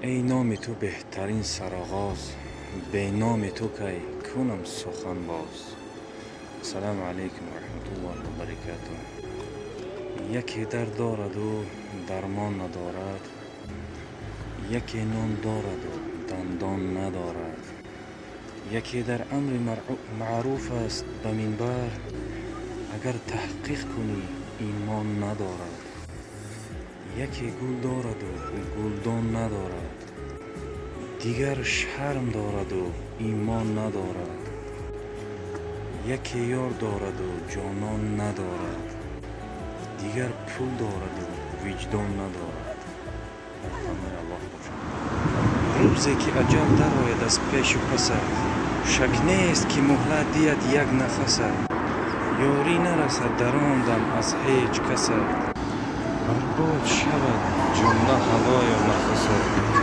ای نام تو بهترین سرآغاز، به نام تو کی کنم سخن باز. السلام علیکم و رحمت الله و برکاته. یکی درد دارد و درمان ندارد، یکی نان دارد و دندان ندارد، یکی در امر معروف است به منبر، اگر تحقیق کنی ایمان ندارد، یکی گل دارد و گلدان ندارد، دیگر شرم دارد و ایمان ندارد، یکی یار دارد و جانان ندارد، دیگر پول دارد و وجدان ندارد. همه الله باشد. روزی که اجل درآید از پیش و پست، شک نیست که مهلت دید یک نفس. یاری نرسد در آن دم از هیچ کس، برباد شود جمله هوای و نفس.